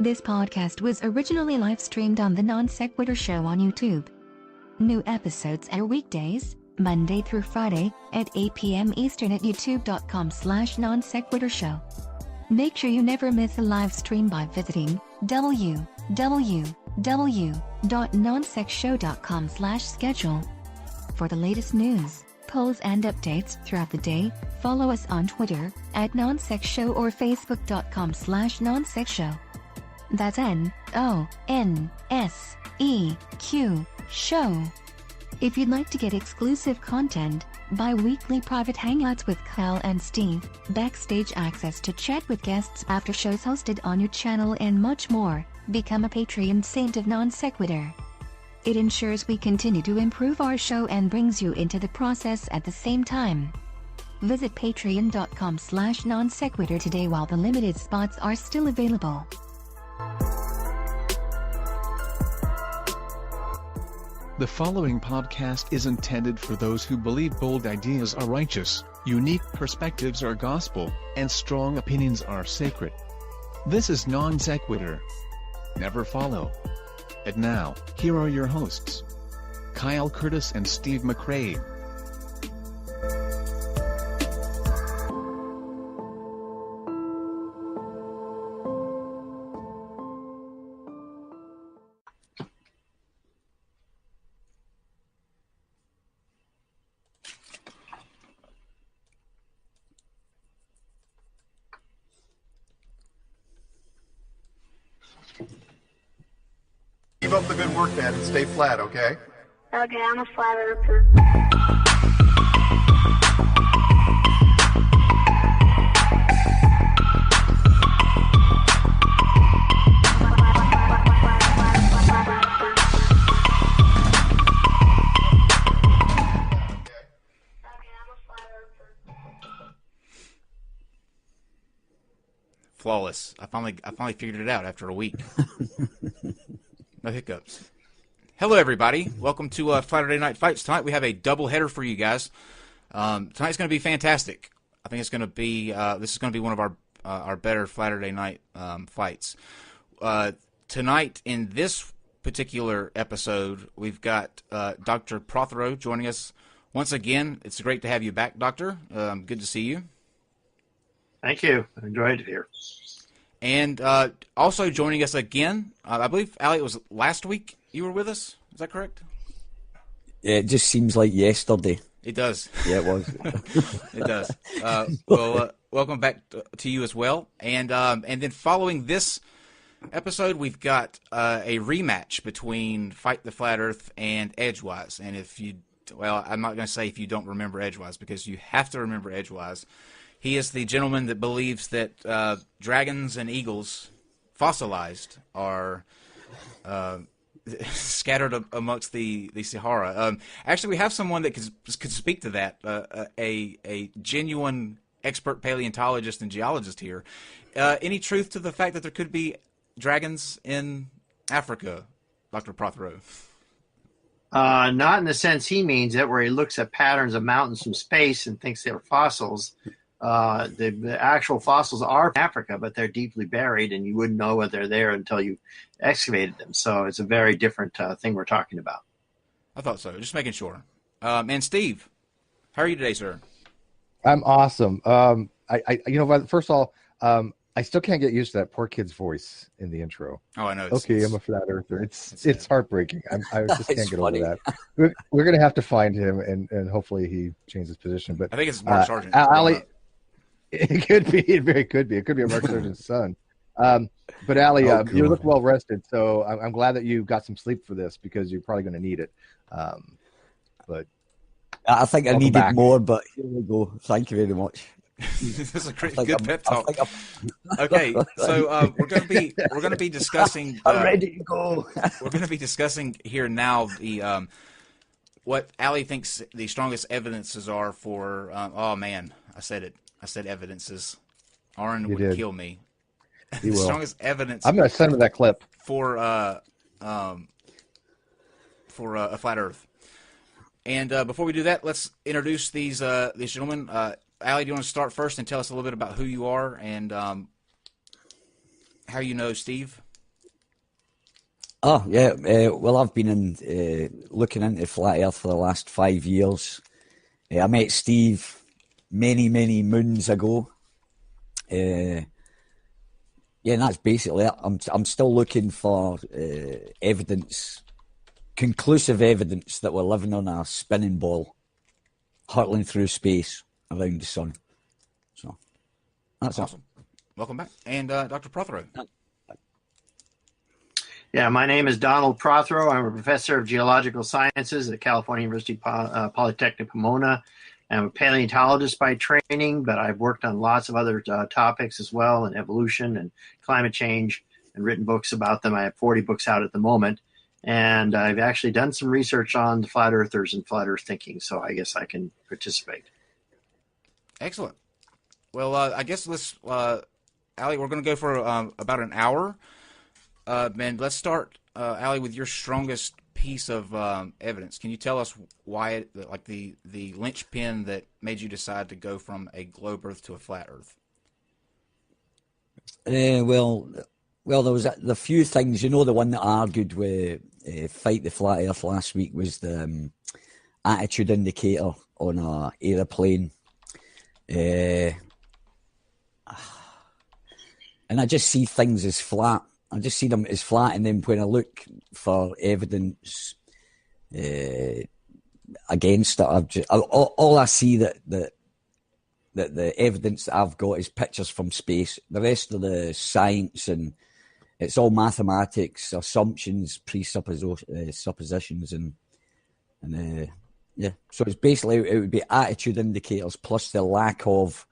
This podcast was originally live-streamed on the NonSequitur Show on YouTube. New episodes air weekdays, Monday through Friday, at 8 p.m. Eastern at youtube.com/NonSequitur Show. Make sure you never miss a live stream by visiting www.nonsecshow.com/schedule. For the latest news, polls and updates throughout the day, follow us on Twitter at NonSecShow or Facebook.com/NonSecShow. That's NonSeq Show. If you'd like to get exclusive content, bi-weekly private hangouts with Kyle and Steve, backstage access to chat with guests after shows hosted on your channel and much more, become a Patreon saint of NonSequitur. It ensures we continue to improve our show and brings you into the process at the same time. Visit patreon.com/NonSequitur today while the limited spots are still available. The following podcast is intended for those who believe bold ideas are righteous, unique perspectives are gospel, and strong opinions are sacred. This is Non Sequitur. Never follow. And now, here are your hosts, Kyle Curtis and Steve McRae. Keep up the good work, man, and stay flat, okay? Okay, I'm a flat earther. Flawless. I finally figured it out after a week. No hiccups. Hello, everybody. Welcome to Saturday Night Fights. Tonight we have a double header for you guys. Tonight's going to be fantastic. I think it's going to be this is going to be one of our better Saturday Night fights. Tonight in this particular episode, we've got Dr. Prothero joining us once again. It's great to have you back, Doctor. Good to see you. Thank you. I enjoyed it here. And also joining us again, I believe, Ali, it was last week you were with us. Is that correct? Yeah, it just seems like yesterday. It does. Yeah, it was. It does. Well, welcome back to you as well. And then following this episode, we've got a rematch between Fight the Flat Earth and Edgewise. And I'm not going to say if you don't remember Edgewise, because you have to remember Edgewise. He is the gentleman that believes that dragons and eagles, fossilized, are scattered amongst the Sahara. Actually, we have someone that could speak to that, a genuine expert paleontologist and geologist here. Any truth to the fact that there could be dragons in Africa, Dr. Prothero? Not in the sense he means it, where he looks at patterns of mountains from space and thinks they're fossils. The actual fossils are from Africa, but they're deeply buried, and you wouldn't know whether they're there until you excavated them. So it's a very different thing we're talking about. I thought so. Just making sure. And Steve, how are you today, sir? I'm awesome. First of all, I still can't get used to that poor kid's voice in the intro. Oh, I know. I'm a flat earther. It's heartbreaking. I just can't get funny. over that. We're going to have to find him, and hopefully he changes position. But I think it's Mark Sargent. Ali, it could be. It very could be. It could be a Mark Sargent's son. But Ali, you look well rested, so I'm glad that you got some sleep for this, because you're probably going to need it. But I think I needed back. More, but here we go. Thank you very much. This is a good pep talk. Okay, so we're going to be discussing. I'm ready to go. We're going to be discussing here now the what Ali thinks the strongest evidences are for. Oh man, I said it. I said evidences. Aaron would kill me. He will. Strongest evidence. I'm going to send him that clip for a flat Earth. And before we do that, let's introduce these gentlemen. Ali, do you want to start first and tell us a little bit about who you are and how you know Steve? Oh, yeah. Well, I've been looking into flat Earth for the last 5 years. I met Steve many, many moons ago. Yeah, and that's basically it. I'm still looking for evidence, conclusive evidence that we're living on a spinning ball, hurtling through space around the sun. So that's awesome. Welcome back, and Dr. Prothero. Yeah, my name is Donald Prothero. I'm a professor of geological sciences at California University Polytechnic Pomona. I'm a paleontologist by training, but I've worked on lots of other topics as well, and evolution and climate change, and written books about them. I have 40 books out at the moment, and I've actually done some research on the flat earthers and flat earth thinking, so I guess I can participate. Excellent. Well, I guess let's, Allie, we're going to go for about an hour. And let's start, Allie, with your strongest piece of evidence. Can you tell us why, like the linchpin that made you decide to go from a globe Earth to a flat Earth? Well, there was the few things. The one that argued with Fight the Flat Earth last week was the attitude indicator on a aeroplane. And I just see things as flat. I just see them as flat, and then when I look for evidence against it, all I see that the evidence that I've got is pictures from space. The rest of the science, and it's all mathematics, assumptions, suppositions, and yeah. So it's basically, it would be attitude indicators plus the lack of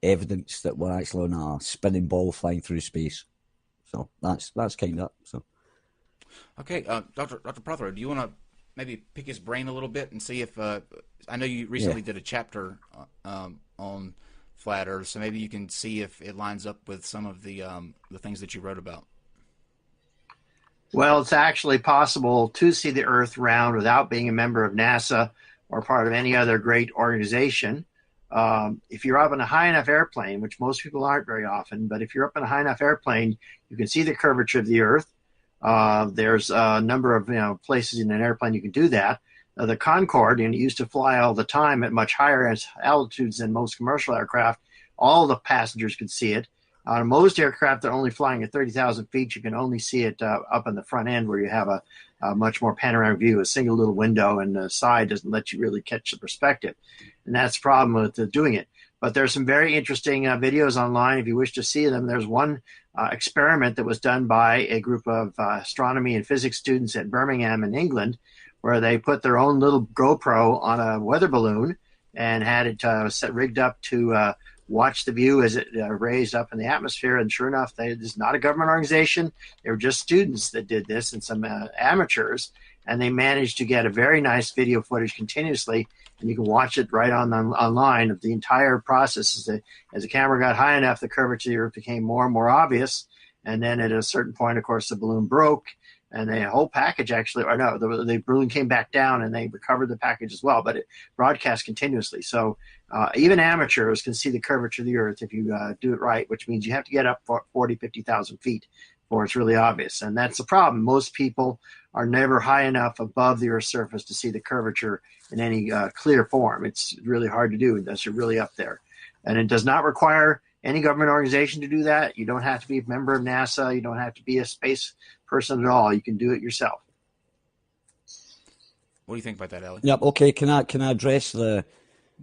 evidence that we're actually on a spinning ball flying through space. So that's kind of it. So, okay, Dr. Prothero, do you want to maybe pick his brain a little bit and see if I know you recently did a chapter on flat Earth, so maybe you can see if it lines up with some of the things that you wrote about. Well, it's actually possible to see the Earth round without being a member of NASA or part of any other great organization. If you're up in a high enough airplane, which most people aren't very often, but if you're up in a high enough airplane, you can see the curvature of the Earth. There's a number of places in an airplane you can do that. The Concorde, it used to fly all the time at much higher altitudes than most commercial aircraft. All the passengers could see it. On most aircraft that are only flying at 30,000 feet, you can only see it up in the front end, where you have a much more panoramic view, a single little window, and the side doesn't let you really catch the perspective. And that's the problem with doing it. But there's some very interesting videos online if you wish to see them. There's one experiment that was done by a group of astronomy and physics students at Birmingham in England, where they put their own little GoPro on a weather balloon and had it rigged up to watch the view as it raised up in the atmosphere. And sure enough, this is not a government organization. They were just students that did this, and some amateurs. And they managed to get a very nice video footage continuously. And you can watch it right online of the entire process. As the camera got high enough, the curvature of the Earth became more and more obvious. And then at a certain point, of course, the balloon broke. And the whole package actually, or no, the balloon came back down, and they recovered the package as well, but it broadcast continuously. So even amateurs can see the curvature of the Earth if you do it right, which means you have to get up 40, 50,000 feet before it's really obvious. And that's the problem. Most people are never high enough above the Earth's surface to see the curvature in any clear form. It's really hard to do unless you're really up there. And it does not require any government organization to do that. You don't have to be a member of NASA. You don't have to be a space person at all. You can do it yourself. What do you think about that, Ellie? Yep. Okay. Can I address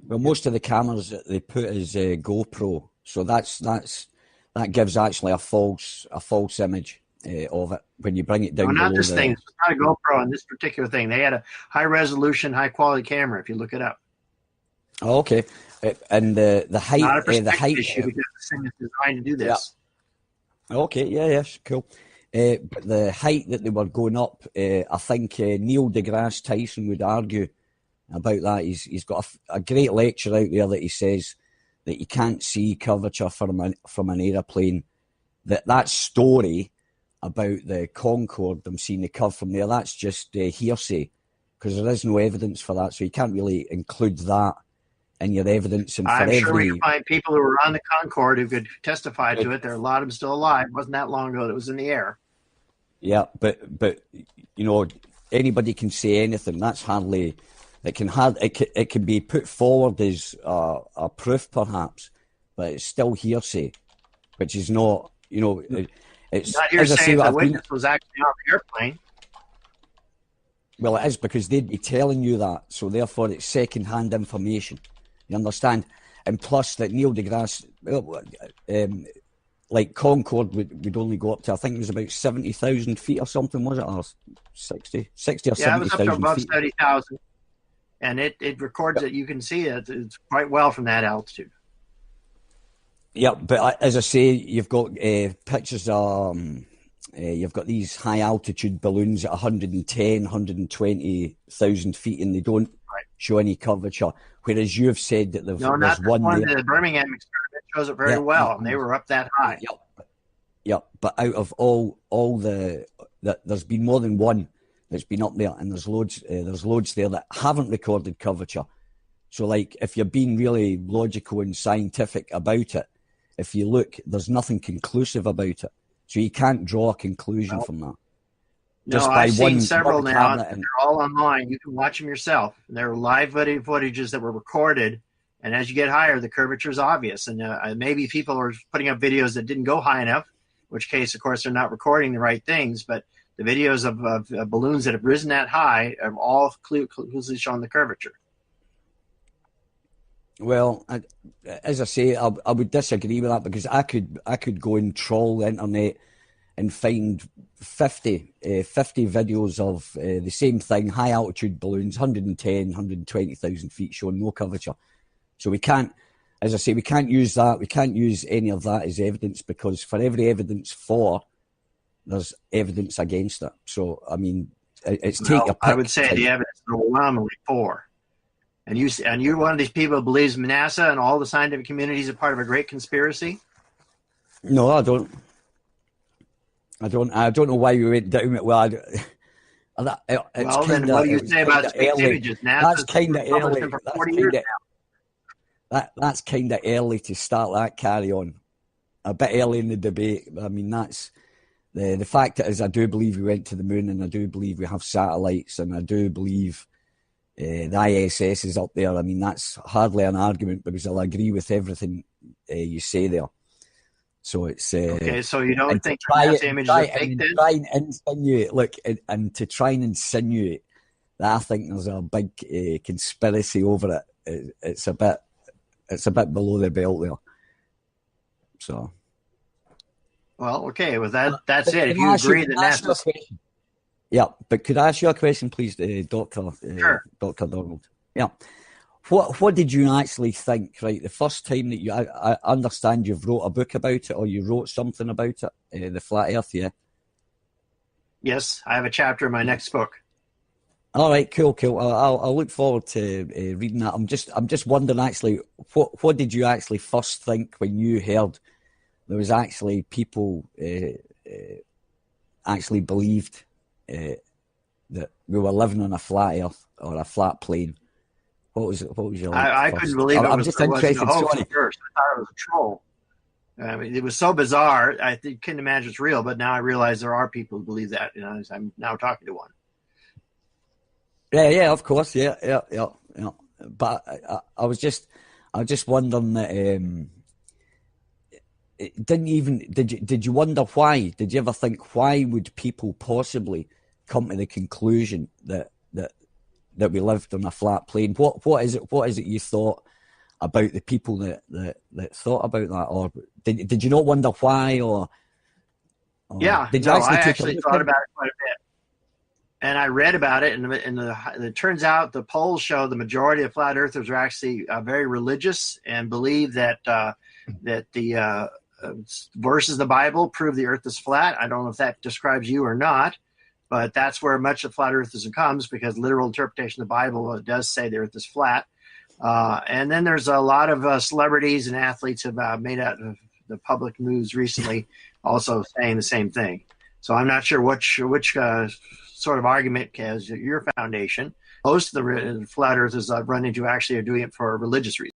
most of the cameras that they put is GoPro, so that gives actually a false image of it when you bring it down. No, not this thing. It's not a GoPro on this particular thing. They had a high resolution, high quality camera. If you look it up. Oh, okay. And the height, not a perspective the height issue, because this thing is designed to do this. Yeah. Okay. Yeah. Cool. But the height that they were going up, I think Neil deGrasse Tyson would argue about that. He's got a great lecture out there that he says that you can't see curvature from an aeroplane. That story about the Concorde, them seeing the curve from there, that's just hearsay, because there is no evidence for that. So you can't really include that in your evidence. And I'm sure we can find people who were on the Concorde who could testify to it. There are a lot of them still alive. It wasn't that long ago that it was in the air. Yeah, but anybody can say anything. That's hardly. It can be put forward as a proof, perhaps, but it's still hearsay, which is not. It's not hearsay if the witness was actually on the airplane. Well, it is, because they'd be telling you that, so therefore it's second-hand information. You understand? And plus that Neil deGrasse, like Concorde would only go up to, I think it was about 70,000 feet or something, was it? Or 60 or 70,000 feet? Yeah, it was up to above 70,000. And it records it. You can see it. It's quite well from that altitude. Yeah, but as I say, you've got pictures of, you've got these high altitude balloons at 110, 120,000 feet, and they don't show any curvature. Whereas you've said that there's one there. The Birmingham experiment shows it very well, and they were up that high. Yeah, but out of all there's been more than one that's been up there, and there's loads there that haven't recorded curvature. So, like, if you're being really logical and scientific about it, if you look, there's nothing conclusive about it. So you can't draw a conclusion from that. No, I've seen several now, and they're all online. You can watch them yourself. There are live footages that were recorded, and as you get higher, the curvature is obvious. And maybe people are putting up videos that didn't go high enough, in which case, of course, they're not recording the right things. But the videos of balloons that have risen that high have all clearly shown the curvature. Well, as I say, I would disagree with that, because I could go and troll the internet and find 50 videos of the same thing, high altitude balloons, 110, 120,000 feet, showing no curvature. So we can't, as I say, we can't use that. We can't use any of that as evidence, because for every evidence for, there's evidence against it. So, I mean, it's take a pick. I would say the evidence is overwhelmingly for. And you're one of these people who believes NASA and all the scientific community is a part of a great conspiracy? No, I don't. I don't know why we went down it. Well, then what do you say about space images? That's kind of early. That's kind of early to start that carry on. A bit early in the debate. I mean, that's the fact is, I do believe we went to the moon, and I do believe we have satellites, and I do believe the ISS is up there. I mean, that's hardly an argument, because I'll agree with everything you say there. So it's okay. So you don't think that image is fake, then? Try and insinuate, look, and to try and insinuate that I think there's a big conspiracy over it. It's a bit below the belt there. So. Well, okay. Well, that's it. If you agree that NASA. Yeah, but could I ask you a question, please, Doctor? Sure. Dr. Donald. Yeah. What did you actually think, right, the first time that I understand you've wrote a book about it, or you wrote something about it, the Flat Earth, yeah? Yes, I have a chapter in my next book. All right, cool. I'll look forward to reading that. I'm just wondering, actually, what did you actually first think when you heard there was actually people actually believed that we were living on a flat Earth or a flat plane? What was your? I couldn't believe it. I'm just interested. At first, I thought it was a troll. I mean, it was so bizarre. I couldn't imagine it's real. But now I realize there are people who believe that. I'm now talking to one. Yeah, of course, yeah. But I was just wondering that. It didn't even. Did you wonder why? Did you ever think, why would people possibly come to the conclusion that we lived on a flat plane? What is it you thought about the people that thought about that, or did you not wonder why, or yeah? Did you I actually thought about it quite a bit, and I read about it, and it turns out the polls show the majority of flat earthers are actually very religious and believe that the verses of the Bible prove the earth is flat. I don't know if that describes you or not, but that's where much of flat earthism comes, because literal interpretation of the Bible does say the earth is flat. And then there's a lot of celebrities and athletes have made out of the public news recently also saying the same thing. So I'm not sure which sort of argument has your foundation. Most of the flat earthers I've run into actually are doing it for religious reasons.